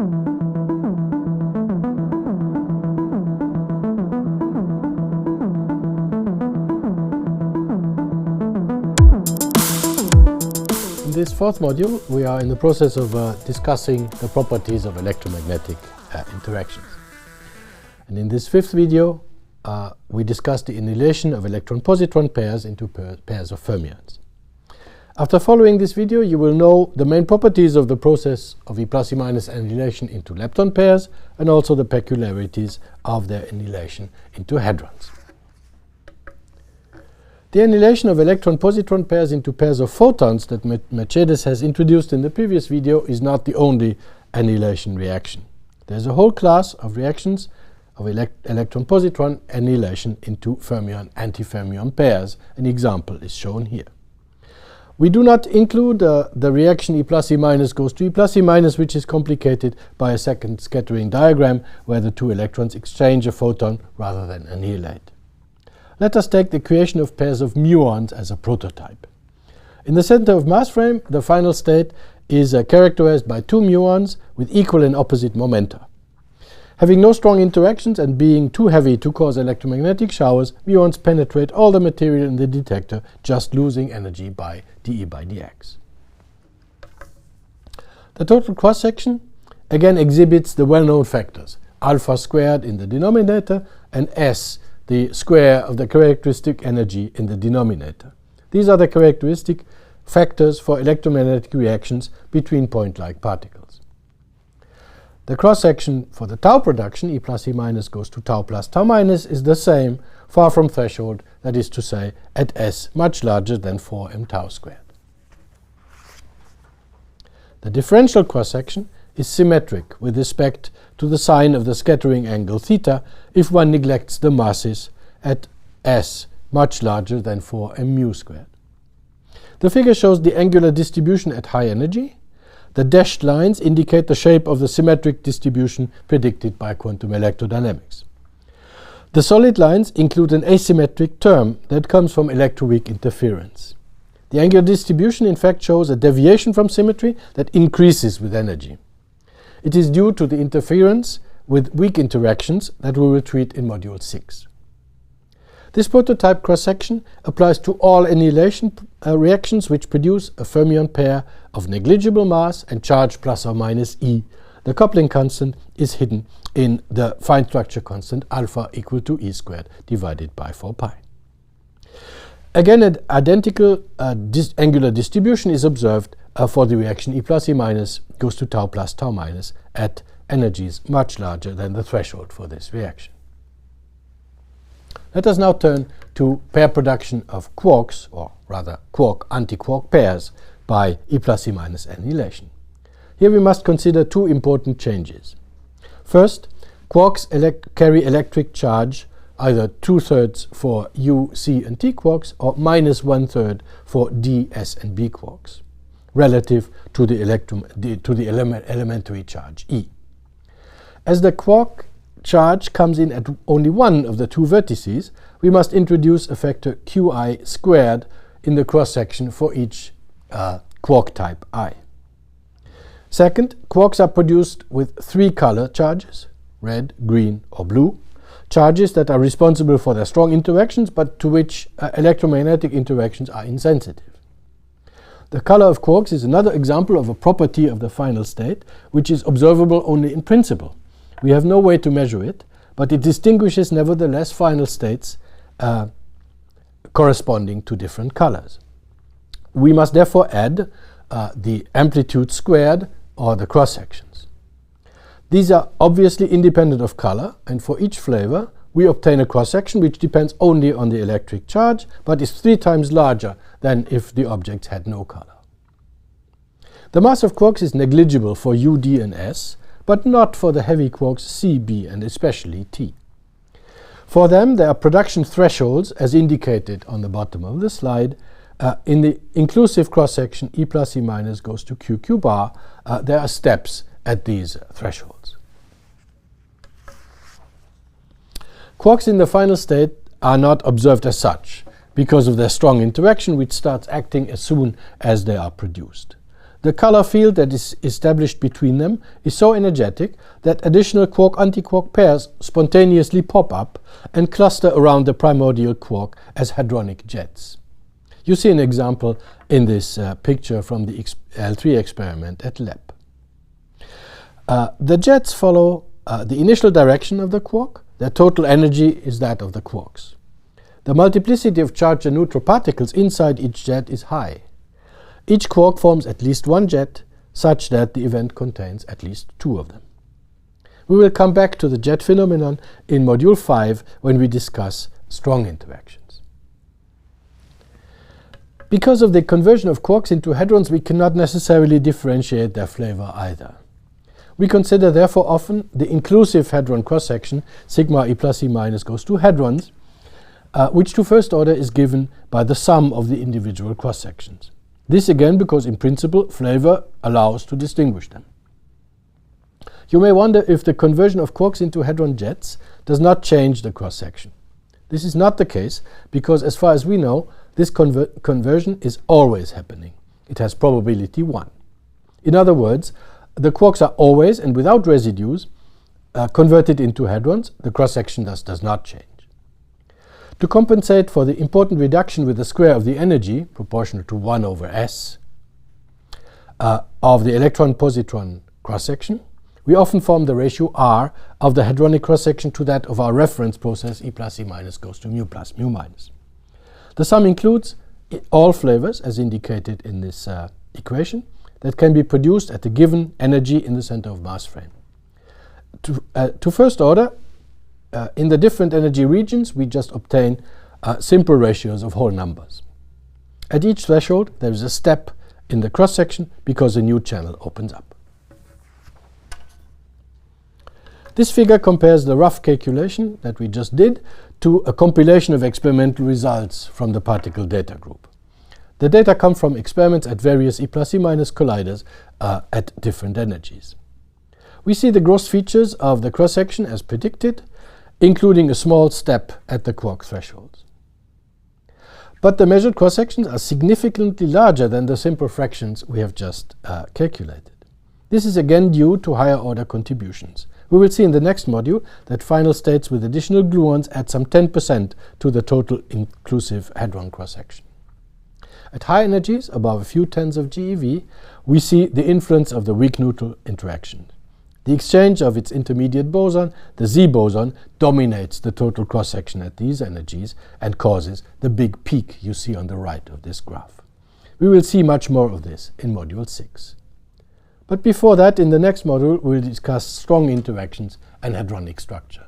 In this fourth module, we are in the process of discussing the properties of electromagnetic interactions. And in this fifth video, we discussed the annihilation of electron-positron pairs into pairs of fermions. After following this video, you will know the main properties of the process of E plus E minus annihilation into lepton pairs and also the peculiarities of their annihilation into hadrons. The annihilation of electron-positron pairs into pairs of photons that Mercedes has introduced in the previous video is not the only annihilation reaction. There's a whole class of reactions of electron-positron annihilation into fermion-antifermion pairs. An example is shown here. We do not include the reaction E plus E minus goes to E plus E minus, which is complicated by a second scattering diagram where the two electrons exchange a photon rather than annihilate. Let us take the creation of pairs of muons as a prototype. In the center of mass frame, the final state is characterized by two muons with equal and opposite momenta. Having no strong interactions and being too heavy to cause electromagnetic showers, muons penetrate all the material in the detector, just losing energy by dE by dx. The total cross-section again exhibits the well-known factors, alpha squared in the denominator and S, the square of the characteristic energy in the denominator. These are the characteristic factors for electromagnetic reactions between point-like particles. The cross-section for the tau production, E plus E minus goes to tau plus tau minus, is the same, far from threshold, that is to say, at S much larger than 4m tau squared. The differential cross-section is symmetric with respect to the sign of the scattering angle theta if one neglects the masses at S much larger than 4m mu squared. The figure shows the angular distribution at high energy. The dashed lines indicate the shape of the symmetric distribution predicted by quantum electrodynamics. The solid lines include an asymmetric term that comes from electroweak interference. The angular distribution in fact shows a deviation from symmetry that increases with energy. It is due to the interference with weak interactions that we will treat in Module 6. This prototype cross-section applies to all annihilation reactions which produce a fermion pair of negligible mass and charge plus or minus E. The coupling constant is hidden in the fine structure constant alpha equal to E squared divided by 4 pi. Again, an identical angular distribution is observed for the reaction E plus E minus goes to tau plus tau minus at energies much larger than the threshold for this reaction. Let us now turn to pair production of quarks, or rather quark-antiquark pairs by E plus E minus annihilation. Here we must consider two important changes. First, quarks carry electric charge either 2/3 for U, C and T quarks or minus 1/3 for D, S and B quarks, relative to the elementary charge E. As the quark charge comes in at only one of the two vertices, we must introduce a factor Qi squared in the cross-section for each quark type I. Second, quarks are produced with three color charges, red, green or blue, charges that are responsible for their strong interactions but to which electromagnetic interactions are insensitive. The color of quarks is another example of a property of the final state which is observable only in principle. We have no way to measure it, but it distinguishes nevertheless final states corresponding to different colors. We must therefore add the amplitude squared or the cross-sections. These are obviously independent of color, and for each flavor we obtain a cross-section which depends only on the electric charge but is 3 times larger than if the objects had no color. The mass of quarks is negligible for U, D and S, but not for the heavy quarks C, B and especially T. For them there are production thresholds as indicated on the bottom of the slide. In the inclusive cross-section E plus E minus goes to QQ bar, there are steps at these thresholds. Quarks in the final state are not observed as such because of their strong interaction which starts acting as soon as they are produced. the color field that is established between them is so energetic that additional quark-antiquark pairs spontaneously pop up and cluster around the primordial quark as hadronic jets. You see an example in this picture from the L3 experiment at LEP. The jets follow the initial direction of the quark. Their total energy is that of the quarks. The multiplicity of charged and neutral particles inside each jet is high. Each quark forms at least one jet, such that the event contains at least two of them. We will come back to the jet phenomenon in Module 5 when we discuss strong interactions. Because of the conversion of quarks into hadrons, we cannot necessarily differentiate their flavor either. We consider therefore often the inclusive hadron cross-section, sigma e plus e minus goes to hadrons, which to first order is given by the sum of the individual cross-sections. This again because in principle flavor allows to distinguish them. You may wonder if the conversion of quarks into hadron jets does not change the cross-section. This is not the case because as far as we know, this conversion is always happening. It has probability 1. In other words, the quarks are always and without residues converted into hadrons. The cross-section thus does not change. To compensate for the important reduction with the square of the energy, proportional to 1 over s, of the electron-positron cross-section, we often form the ratio r of the hadronic cross-section to that of our reference process E plus E minus goes to mu plus mu minus. The sum includes all flavors, as indicated in this equation, that can be produced at the given energy in the center of mass frame. To first order, in the different energy regions, we just obtain simple ratios of whole numbers. At each threshold, there is a step in the cross-section because a new channel opens up. This figure compares the rough calculation that we just did to a compilation of experimental results from the particle data group. The data come from experiments at various E plus E minus colliders at different energies. We see the gross features of the cross-section as predicted, including a small step at the quark thresholds. But the measured cross-sections are significantly larger than the simple fractions we have just calculated. This is again due to higher order contributions. We will see in the next module that final states with additional gluons add some 10% to the total inclusive hadron cross-section. At high energies, above a few tens of GeV, we see the influence of the weak neutral interaction. The exchange of its intermediate boson, the Z boson, dominates the total cross-section at these energies and causes the big peak you see on the right of this graph. We will see much more of this in Module 6. But before that, in the next module, we will discuss strong interactions and hadronic structure.